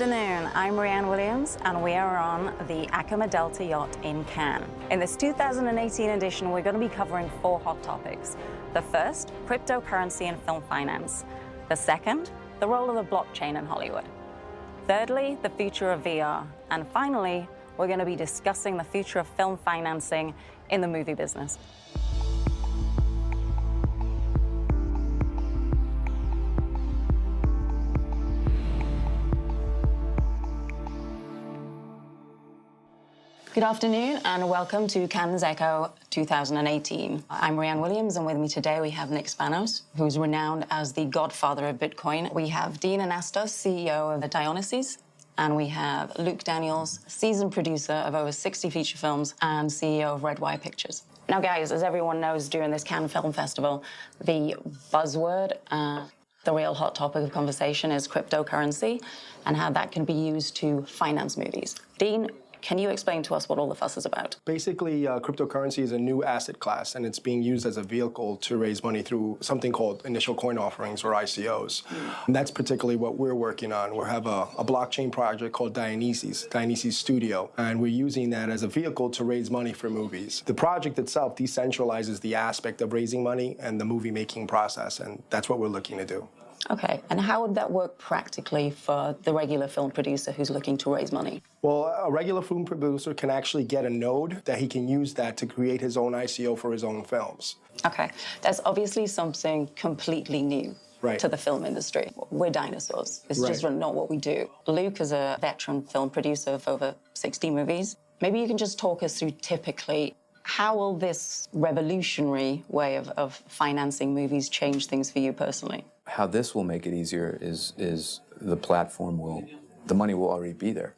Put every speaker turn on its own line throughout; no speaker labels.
afternoon, I'm Rhian Williams, and we are on the Acoma Delta yacht in Cannes. In this 2018 edition, we're going to be covering 4 hot topics. The first, cryptocurrency and film finance. The second, the role of the blockchain in Hollywood. Thirdly, the future of VR. And finally, we're going to be discussing the future of film financing in the movie business. Good afternoon and welcome to Cannes Echo 2018. I'm Rhian Williams, and with me today we have Nick Spanos, who's renowned as the godfather of Bitcoin. We have Dean Anastos, CEO of Dionysus, and we have Luke Daniels, seasoned producer of over 60 feature films and CEO of Redwire Pictures. Now guys, as everyone knows, during this Cannes Film Festival, the buzzword, the real hot topic of conversation is cryptocurrency and how that can be used to finance movies. Dean, can you explain to us what all the fuss is about?
Basically, cryptocurrency is a new asset class, and it's being used as a vehicle to raise money through something called initial coin offerings, or ICOs. And that's particularly what we're working on. We have a blockchain project called Dionysus Studio, and we're using that as a vehicle to raise money for movies. The project itself decentralizes the aspect of raising money and the movie-making process, and that's what we're looking to do.
Okay, and how would that work practically for the regular film producer who's looking to raise money?
Well, a regular film producer can actually get a node that he can use that to create his own ICO for his own films.
Okay, that's obviously something completely new to the film industry. We're dinosaurs. It's just not what we do. Luke is a veteran film producer of over 60 movies. Maybe you can just talk us through typically how will this revolutionary way of financing movies change things for you personally?
How this will make it easier is the the money will already be there.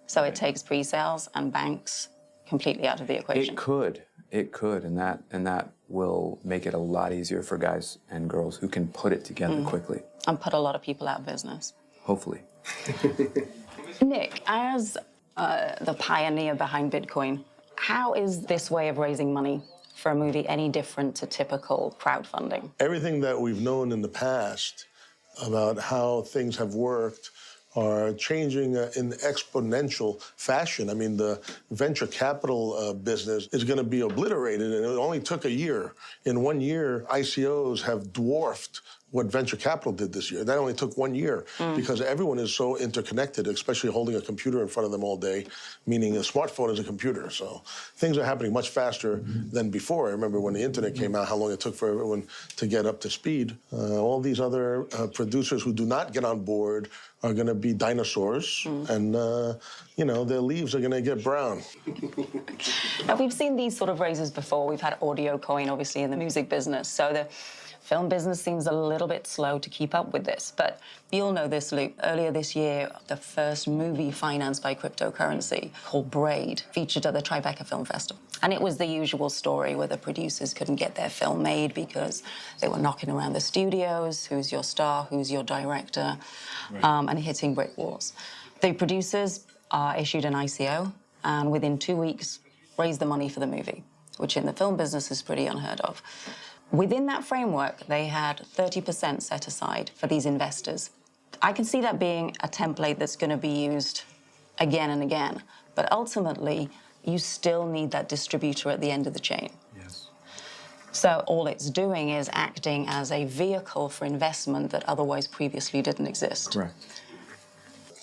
So it takes pre-sales and banks completely out of the equation?
It could, and that will make it a lot easier for guys and girls who can put it together quickly.
And put a lot of people out of business.
Hopefully.
Nick, as the pioneer behind Bitcoin, how is this way of raising money for a movie any different to typical crowdfunding?
Everything that we've known in the past about how things have worked are changing in exponential fashion. I mean, the venture capital business is going to be obliterated, and it only took a year. In 1 year, ICOs have dwarfed what venture capital did this year. That only took 1 year because everyone is so interconnected, especially holding a computer in front of them all day, meaning a smartphone is a computer. So things are happening much faster than before. I remember when the internet came out, how long it took for everyone to get up to speed. All these other producers who do not get on board are going to be dinosaurs, and their leaves are going to get brown.
Now, we've seen these sort of raises before. We've had Audio Coin, obviously, in the music business. So the film business seems a little bit slow to keep up with this. But you'll know this, Luke. Earlier this year, the first movie financed by cryptocurrency, called Braid, featured at the Tribeca Film Festival. And it was the usual story where the producers couldn't get their film made because they were knocking around the studios, who's your star, who's your director, and hitting brick walls. The producers issued an ICO, and within 2 weeks, raised the money for the movie, which in the film business is pretty unheard of. Within that framework, they had 30% set aside for these investors. I can see that being a template that's going to be used again and again, but ultimately, you still need that distributor at the end of the chain.
Yes.
So all it's doing is acting as a vehicle for investment that otherwise previously didn't exist.
Correct.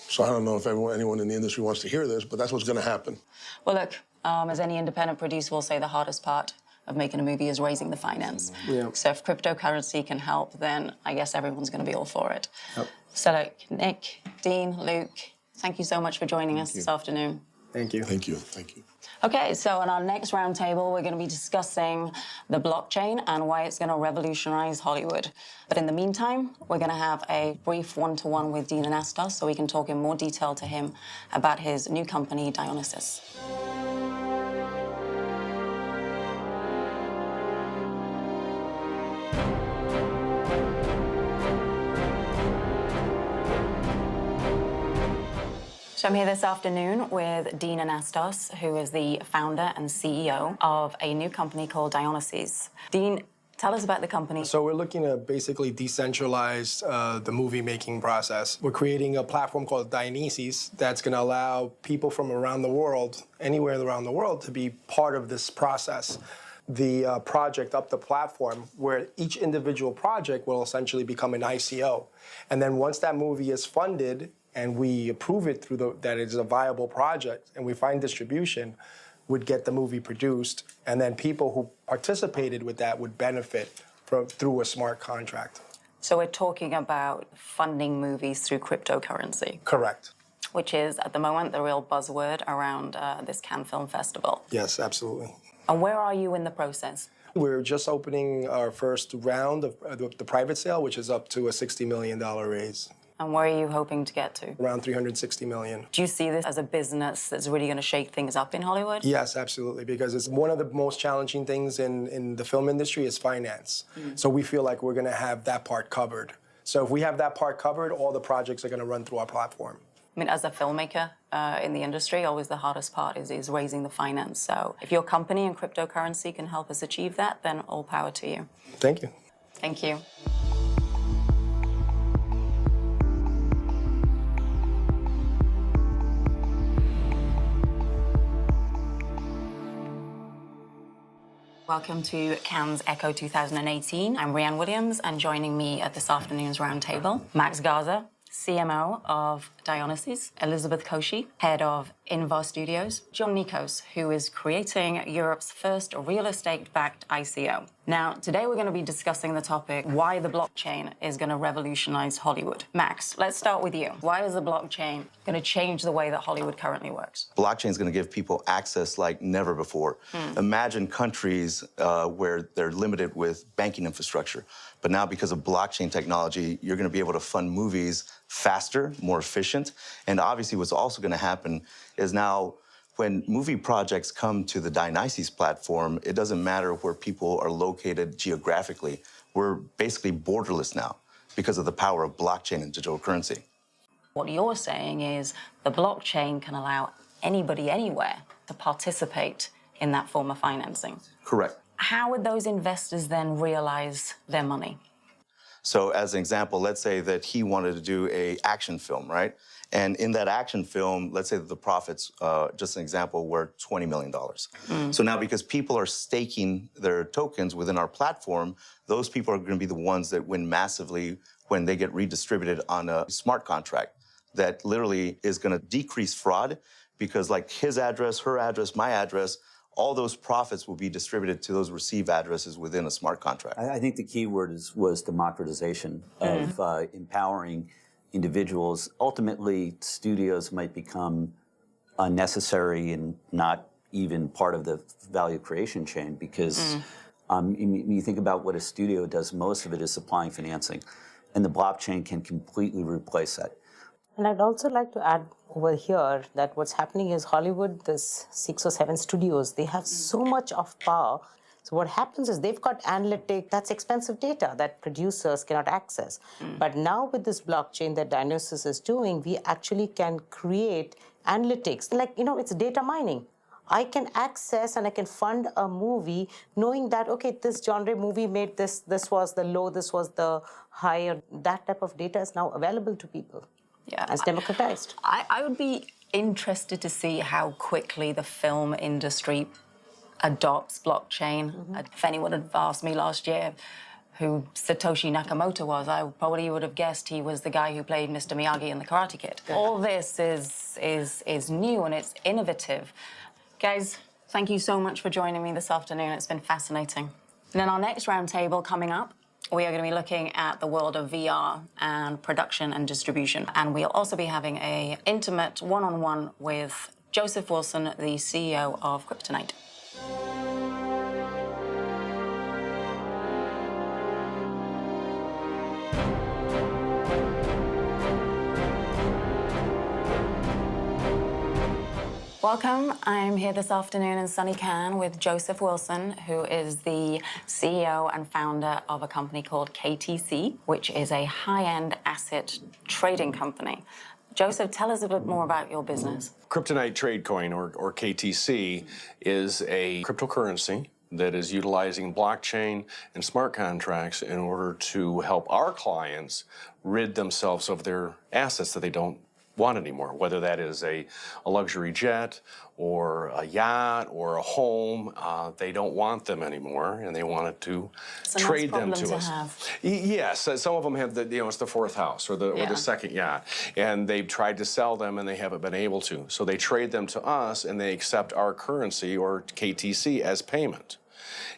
So I don't know if anyone in the industry wants to hear this, but that's what's going to happen.
Well, look, as any independent producer will say, the hardest part of making a movie is raising the finance.
Yeah.
So if cryptocurrency can help, then I guess everyone's going to be all for it.
Yep.
So look, Nick, Dean, Luke, thank you so much for joining us this afternoon.
Thank you.
Thank you. Thank you.
Okay, so on our next roundtable, we're going to be discussing the blockchain and why it's going to revolutionize Hollywood. But in the meantime, we're going to have a brief one-to-one with Dean Anastos so we can talk in more detail to him about his new company, Dionysus. So I'm here this afternoon with Dean Anastos, who is the founder and CEO of a new company called Dionysus. Dean, Tell us about the company.
So we're looking to basically decentralize the movie-making process. We're creating a platform called Dionysus that's going to allow people from around the world, anywhere around the world, to be part of this process. The project up the platform, where each individual project will essentially become an ICO. And then once that movie is funded and we approve it that it's a viable project and we find distribution, would get the movie produced, and then people who participated with that would benefit through a smart contract.
So we're talking about funding movies through cryptocurrency.
Correct.
Which is, at the moment, the real buzzword around this Cannes Film Festival.
Yes, absolutely.
And where are you in the process?
We're just opening our first round of the private sale, which is up to a $60 million raise.
And where are you hoping to get to?
Around $360 million.
Do you see this as a business that's really going to shake things up in Hollywood?
Yes, absolutely, because it's one of the most challenging things in the film industry is finance. So we feel like we're going to have that part covered. So if we have that part covered, all the projects are going to run through our platform.
I mean, as a filmmaker in the industry, always the hardest part is raising the finance. So if your company and cryptocurrency can help us achieve that, then all power to you.
Thank you.
Thank you. Welcome to Cannes Echo 2018. I'm Rhian Williams, and joining me at this afternoon's roundtable, Max Garza, CMO of Dionysus, Elizabeth Koshy, head of Invar Studios, John Nacos, who is creating Europe's first real estate-backed ICO. Now, today we're going to be discussing the topic, why the blockchain is going to revolutionize Hollywood. Max, let's start with you. Why is the blockchain going to change the way that Hollywood currently works?
Blockchain is going to give people access like never before. Imagine countries where they're limited with banking infrastructure. But now, because of blockchain technology, you're going to be able to fund movies faster, more efficient. And obviously, what's also going to happen is now, when movie projects come to the Dionysus platform, it doesn't matter where people are located geographically. We're basically borderless now because of the power of blockchain and digital currency.
What you're saying is the blockchain can allow anybody anywhere to participate in that form of financing.
Correct.
How would those investors then realize their money?
So as an example, let's say that he wanted to do an action film, right? And in that action film, let's say that the profits, just an example, were $20 million. So now, because people are staking their tokens within our platform, those people are going to be the ones that win massively when they get redistributed on a smart contract that literally is going to decrease fraud, because like his address, her address, my address, all those profits will be distributed to those receive addresses within a smart contract.
I think the key word was democratization of empowering individuals. Ultimately, studios might become unnecessary and not even part of the value creation chain, because you think about what a studio does, most of it is supplying financing, and the blockchain can completely replace that.
And I'd also like to add over here that what's happening is Hollywood, there's 6 or 7 studios, they have so much of power. So what happens is they've got analytic, that's expensive data that producers cannot access. But now with this blockchain that Dionysus is doing, we actually can create analytics. Like, it's data mining. I can access and I can fund a movie knowing that, okay, this genre movie made this was the low, this was the higher. That type of data is now available to people.
Yeah,
as democratized.
I would be interested to see how quickly the film industry adopts blockchain. If anyone had asked me last year who Satoshi Nakamoto was, I probably would have guessed he was the guy who played Mr. Miyagi in The Karate Kid. All this is new and it's innovative. Guys, thank you so much for joining me this afternoon. It's been fascinating. And in our next roundtable coming up, we are going to be looking at the world of VR and production and distribution. And we'll also be having an intimate one-on-one with Joseph Wilson, the CEO of Kryptonite. Welcome. I'm here this afternoon in sunny Cannes with Joseph Wilson, who is the CEO and founder of a company called KTC, which is a high-end asset trading company. Joseph, tell us a bit more about your business.
Kryptonite Trade Coin, or KTC, is a cryptocurrency that is utilizing blockchain and smart contracts in order to help our clients rid themselves of their assets that they don't want anymore, whether that is a luxury jet or a yacht or a home. They don't want them anymore, and they wanted to trade them to us. Yes, some of them have it's the fourth house or the second yacht, and they've tried to sell them and they haven't been able to. So they trade them to us, and they accept our currency or KTC as payment.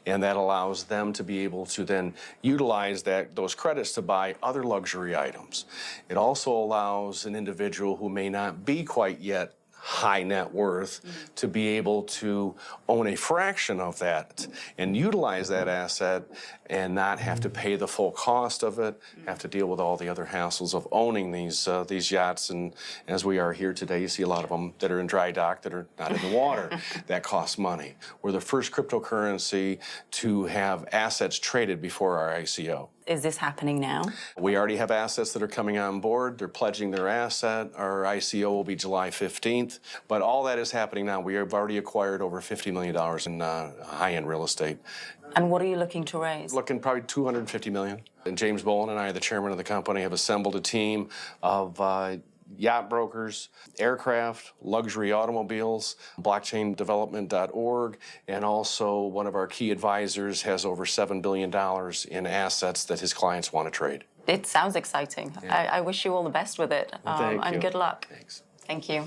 And that allows them to be able to then utilize those credits to buy other luxury items. It also allows an individual who may not be quite yet high net worth to be able to own a fraction of that and utilize that asset and not have to pay the full cost of it, have to deal with all the other hassles of owning these yachts. And as we are here today, you see a lot of them that are in dry dock that are not in the water. That costs money. We're the first cryptocurrency to have assets traded before our ICO.
Is this happening now?
We already have assets that are coming on board. They're pledging their asset. Our ICO will be July 15th. But all that is happening now. We have already acquired over $50 million in high-end real estate.
And what are you looking to raise?
Looking probably $250 million. And James Bowen and I, the chairman of the company, have assembled a team of yacht brokers, aircraft, luxury automobiles, blockchaindevelopment.org, and also one of our key advisors has over $7 billion in assets that his clients want to trade.
It sounds exciting. Yeah. I wish you all the best with it.
Well, thank you.
And good luck.
Thanks.
Thank you.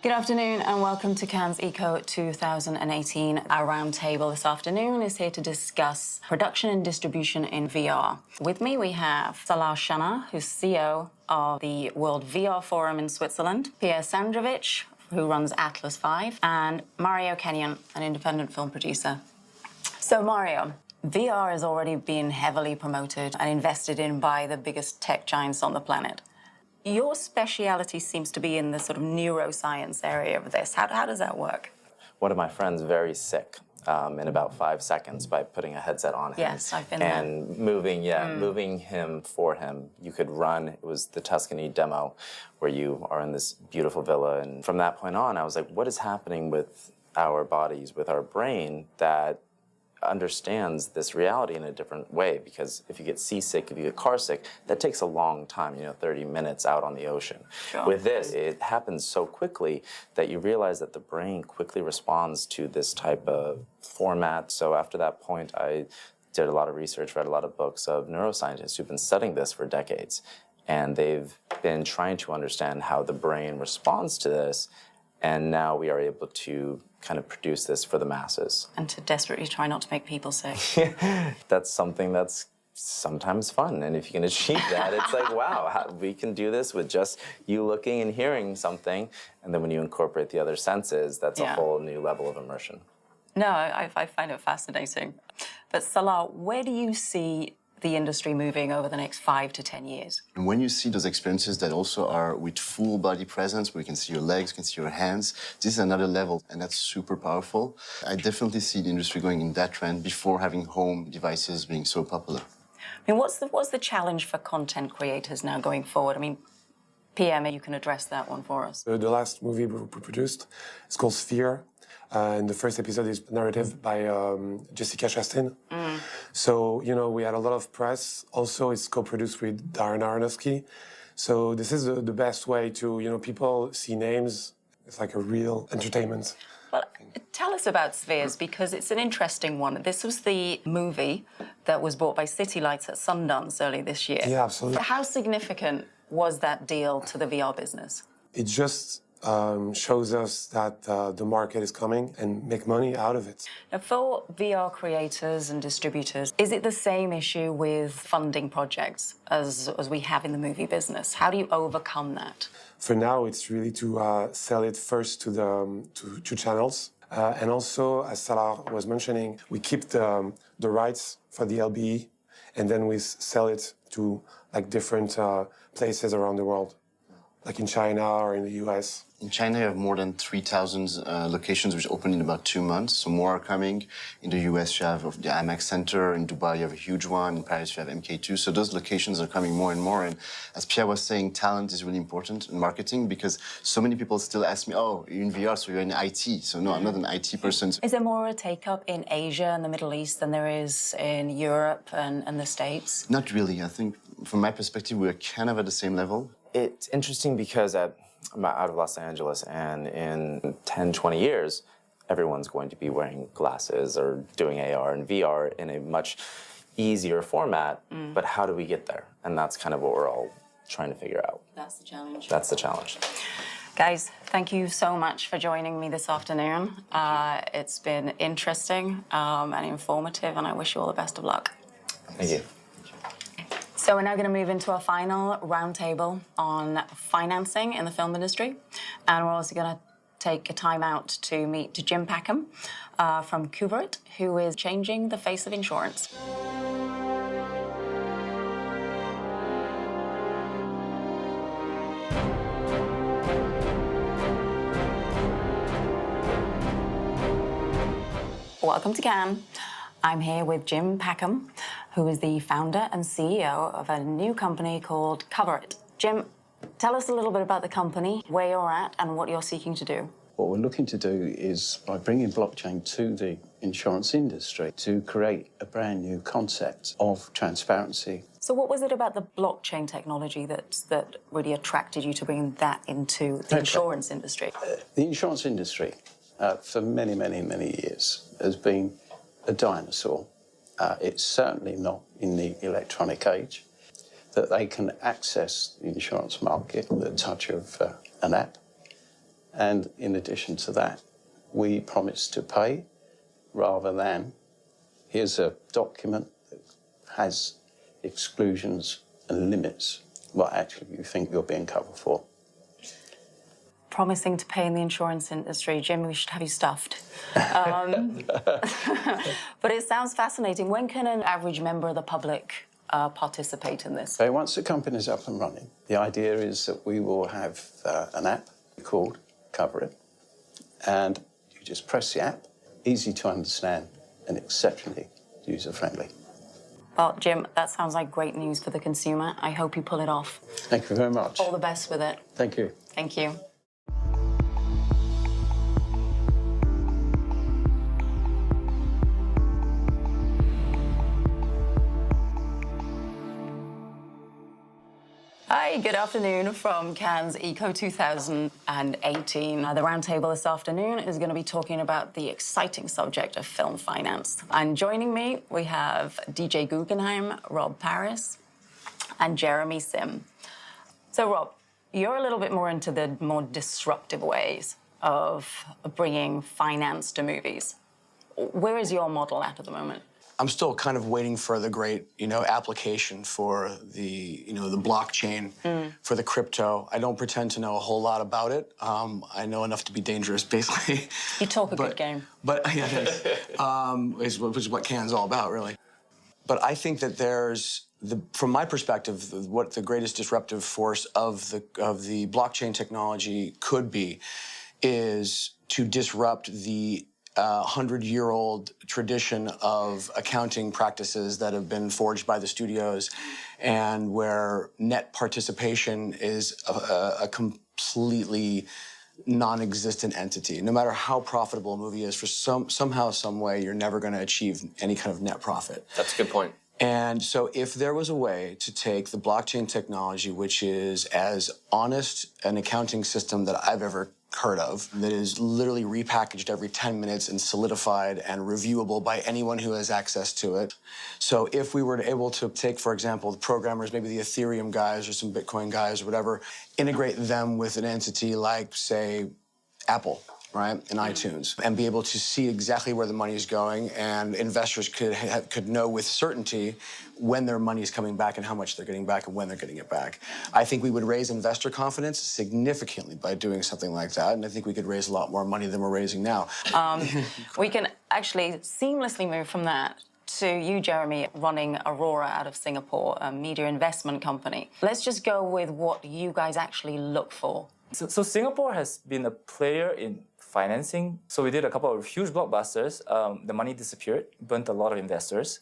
Good afternoon and welcome to Cannes Eco 2018. Our roundtable this afternoon is here to discuss production and distribution in VR. With me we have Salah Shana, who's CEO of the World VR Forum in Switzerland, Pierre Sandrovich, who runs Atlas 5, and Mario Kenyon, an independent film producer. So Mario, VR has already been heavily promoted and invested in by the biggest tech giants on the planet. Your speciality seems to be in the sort of neuroscience area of this. How does that work?
One of my friends very sick in about 5 seconds by putting a headset on him.
Yes, I've been
and there. Moving him for him. You could run, it was the Tuscany demo where you are in this beautiful villa. And from that point on, I was like, what is happening with our bodies, with our brain that understands this reality in a different way? Because if you get seasick, if you get car sick, that takes a long time, 30 minutes out on the ocean.
Sure.
With this, it happens so quickly that you realize that the brain quickly responds to this type of format. So after that point, I did a lot of research, read a lot of books of neuroscientists who've been studying this for decades. And they've been trying to understand how the brain responds to this. And now we are able to kind of produce this for the masses.
And to desperately try not to make people sick.
That's something that's sometimes fun. And if you can achieve that, it's like, wow, we can do this with just you looking and hearing something. And then when you incorporate the other senses, that's a whole new level of immersion.
No, I find it fascinating. But Salah, where do you see the industry moving over the next 5 to 10 years?
And when you see those experiences that also are with full body presence, where you can see your legs, you can see your hands, this is another level, and that's super powerful. I definitely see the industry going in that trend before having home devices being so popular.
I mean, what's the challenge for content creators now going forward? I mean, PM, you can address that one for us.
The last movie we produced is called Sphere. And the first episode is narrative by Jessica Chastain. So, we had a lot of press. Also, it's co-produced with Darren Aronofsky. So this is the best way to, people see names. It's like a real entertainment.
Well, tell us about Spheres, because it's an interesting one. This was the movie that was bought by City Lights at Sundance early this year.
Yeah, absolutely.
How significant was that deal to the VR business?
It just shows us that the market is coming and make money out of it.
Now, for VR creators and distributors, is it the same issue with funding projects as we have in the movie business? How do you overcome that?
For now, it's really to sell it first to channels. And also, as Salah was mentioning, we keep the rights for the LBE, and then we sell it to different places around the world. like in China or in the US?
In China, you have more than 3,000 locations which open in about 2 months, so more are coming. In the US, you have the IMAX Center. In Dubai, you have a huge one. In Paris, you have MK2. So those locations are coming more and more. And as Pierre was saying, talent is really important in marketing because so many people still ask me, oh, you're in VR, so you're in IT. So no, I'm not an IT person.
Is there more a take-up in Asia and the Middle East than there is in Europe and the States?
Not really. I think from my perspective, we're kind of at the same level.
It's interesting because I'm out of Los Angeles, and in 10, 20 years, everyone's going to be wearing glasses or doing AR and VR in a much easier format. But how do we get there? And that's kind of what we're all trying to figure out.
That's the challenge.
That's the challenge.
Guys, thank you so much for joining me this afternoon. It's been interesting and informative, and I wish you all the best of luck.
Thank you.
So we're now going to move into our final roundtable on financing in the film industry. And we're also going to take a time out to meet Jim Packham from Cover, who is changing the face of insurance. Welcome to Cannes. I'm here with Jim Packham, who is the founder and CEO of a new company called Cover It. Jim, tell us a little bit about the company, where you're at, and what you're seeking to do.
What we're looking to do is, by bringing blockchain to the insurance industry, to create a brand new concept of transparency.
So what was it about the blockchain technology that really attracted you to bring that into the insurance industry?
The insurance industry, for many, many, many years, has been a dinosaur. It's certainly not in the electronic age, that they can access the insurance market with the touch of an app. And in addition to that, we promise to pay rather than, here's a document that has exclusions and limits what actually you think you're being covered for.
Promising to pay in the insurance industry. Jim, we should have you stuffed. But it sounds fascinating. When can an average member of the public participate in this?
So once the company's up and running, the idea is that we will have an app called Cover It, and you just press the app, easy to understand and exceptionally user-friendly.
Well, Jim, that sounds like great news for the consumer. I hope you pull it off.
Thank you very much.
All the best with it.
Thank you.
Thank you. Hi, good afternoon from Cannes Eco 2018. The roundtable this afternoon is going to be talking about the exciting subject of film finance. And joining me, we have DJ Guggenheim, Rob Paris, and Jeremy Sim. So, Rob, you're a little bit more into the more disruptive ways of bringing finance to movies. Where is your model at the moment?
I'm still kind of waiting for the great, application for the, the blockchain, for the crypto. I don't pretend to know a whole lot about it. I know enough to be dangerous, basically.
You talk a good game.
But yeah, thanks. Which is what Cannes all about, really. But I think that from my perspective, what the greatest disruptive force of the blockchain technology could be is to disrupt the 100-year-old tradition of accounting practices that have been forged by the studios, and where net participation is a completely non-existent entity. No matter how profitable a movie is, for somehow, some way, you're never going to achieve any kind of net profit.
That's a good point.
And so if there was a way to take the blockchain technology, which is as honest an accounting system that I've ever heard of, that is literally repackaged every 10 minutes and solidified and reviewable by anyone who has access to it. So if we were able to take, for example, the programmers, maybe the Ethereum guys or some Bitcoin guys or whatever, integrate them with an entity like, say, Apple, right, and iTunes, and be able to see exactly where the money is going, and investors could know with certainty when their money is coming back and how much they're getting back and when they're getting it back. I think we would raise investor confidence significantly by doing something like that, and I think we could raise a lot more money than we're raising now.
We can actually seamlessly move from that to you, Jeremy, running Aurora out of Singapore, a media investment company. Let's just go with what you guys actually look for.
So Singapore has been a player in financing. So we did a couple of huge blockbusters. The money disappeared, burnt a lot of investors.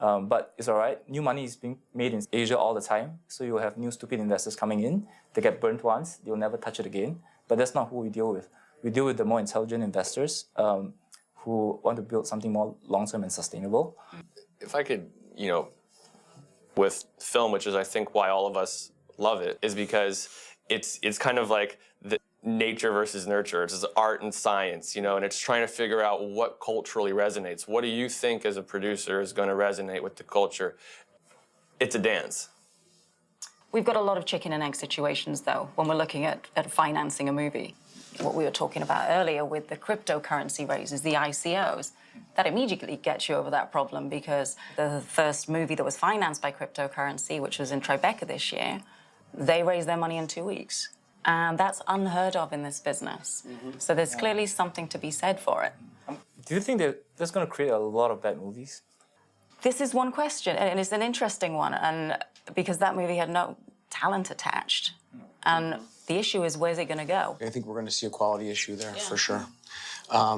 But it's all right. New money is being made in Asia all the time. So you'll have new stupid investors coming in. They get burnt once. They'll never touch it again. But that's not who we deal with. We deal with the more intelligent investors who want to build something more long-term and sustainable.
If I could, with film, which is I think why all of us love it, is because it's kind of like the nature versus nurture. It's art and science, and it's trying to figure out what culturally resonates. What do you think as a producer is going to resonate with the culture? It's a dance.
We've got a lot of chicken and egg situations, though, when we're looking at financing a movie. What we were talking about earlier with the cryptocurrency raises, the ICOs, that immediately gets you over that problem because the first movie that was financed by cryptocurrency, which was in Tribeca this year, they raised their money in 2 weeks. And that's unheard of in this business. So there's clearly something to be said for it.
Do you think that that's going to create a lot of bad movies?
This is one question, and it's an interesting one, and because that movie had no talent attached. And the issue is, where's it going to go?
I think we're going to see a quality issue there for sure.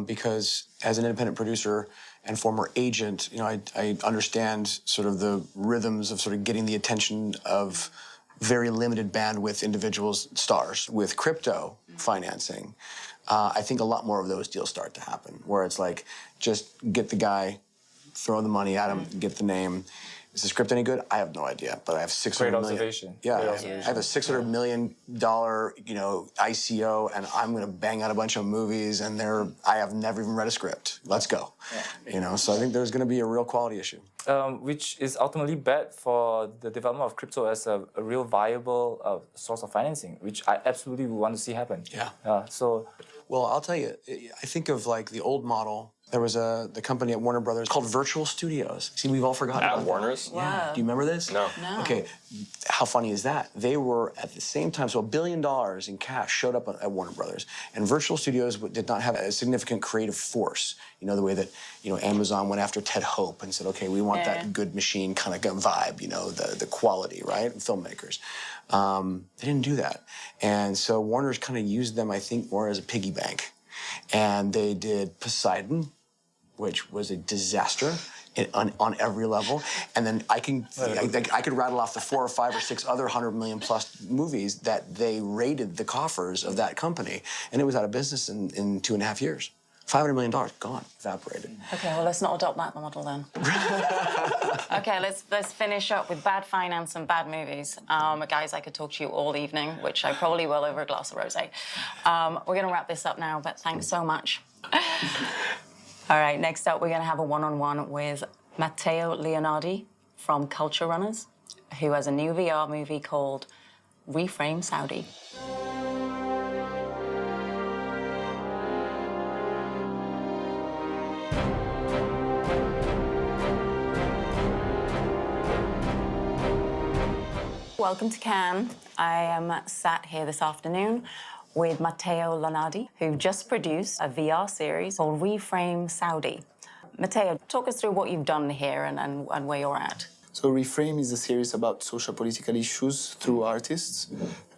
Because as an independent producer and former agent, I understand sort of the rhythms of sort of getting the attention of very limited bandwidth individuals, stars. With crypto financing, I think a lot more of those deals start to happen, where it's like, just get the guy, throw the money at him, get the name. Is the script any good? I have no idea, but I have $600 million.
Great observation.
Yeah,
Great
I
observation.
have a $600 million, ICO, and I'm going to bang out a bunch of movies, and I have never even read a script. Let's go. So I think there's going to be a real quality issue.
Which is ultimately bad for the development of crypto as a real viable source of financing, which I absolutely want to see happen.
Yeah.
Well,
I'll tell you, I think of like the old model. There was the company at Warner Brothers called Virtual Studios. See, we've all forgotten about
Warner's?
That. Yeah. Do you remember this?
No.
Okay, how funny is that? They were at the same time, so $1 billion in cash showed up at Warner Brothers, and Virtual Studios did not have a significant creative force. The way that Amazon went after Ted Hope and said, okay, we want that good machine kind of vibe, the quality, right? Filmmakers. They didn't do that, and so Warner's kind of used them, I think, more as a piggy bank, and they did Poseidon, which was a disaster on every level. And then I could rattle off the 4 or 5 or 6 other $100 million plus movies that they raided the coffers of that company, and it was out of business in 2.5 years. $500 million gone, evaporated.
Okay, well, let's not adopt that model then. Okay, let's finish up with bad finance and bad movies. Guys, I could talk to you all evening, which I probably will over a glass of rosé. We're going to wrap this up now, but thanks so much. All right, next up, we're going to have a one-on-one with Matteo Leonardi from Culture Runners, who has a new VR movie called Reframe Saudi. Welcome to Cannes. I am sat here this afternoon with Matteo Leonardi, who just produced a VR series called Reframe Saudi. Matteo, talk us through what you've done here and where you're at.
So Reframe is a series about social political issues through artists.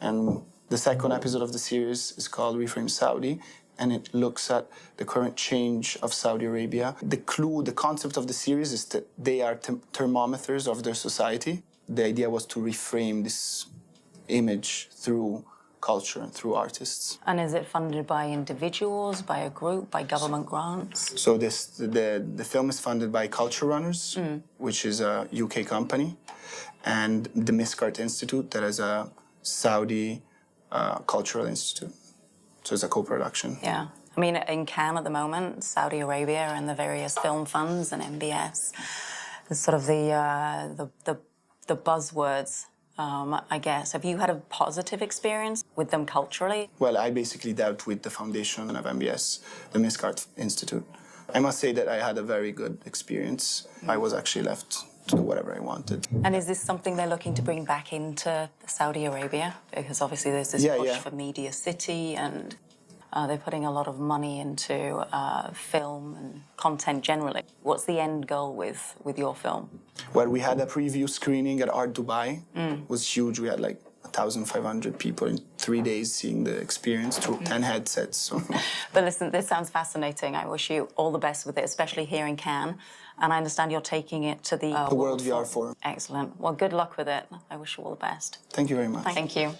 And the second episode of the series is called Reframe Saudi, and it looks at the current change of Saudi Arabia. The concept of the series is that they are thermometers of their society. The idea was to reframe this image through culture and through artists.
And is it funded by individuals, by a group, by government grants?
So the film is funded by Culture Runners, which is a UK company, and the Miscart Institute, that is a Saudi cultural institute. So it's a co-production.
Yeah. I mean, in Cannes at the moment, Saudi Arabia and the various film funds and MBS, is sort of the buzzwords, I guess. Have you had a positive experience with them culturally?
Well, I basically dealt with the foundation of MBS, the Miscart Institute. I must say that I had a very good experience. I was actually left to do whatever I wanted.
And is this something they're looking to bring back into Saudi Arabia? Because obviously there's this push for Media City and... They're putting a lot of money into film and content generally. What's the end goal with your film?
Well, we had a preview screening at Art Dubai. It was huge. We had like 1,500 people in 3 days seeing the experience through 10 headsets. So.
But listen, this sounds fascinating. I wish you all the best with it, especially here in Cannes. And I understand you're taking it to the
World VR Forum.
Excellent. Well, good luck with it. I wish you all the best.
Thank you very much.
Thank you.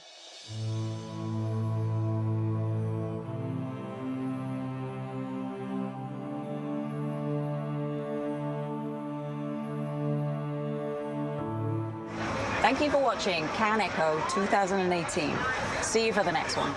Thank you for watching Cannes Echo 2018. See you for the next one.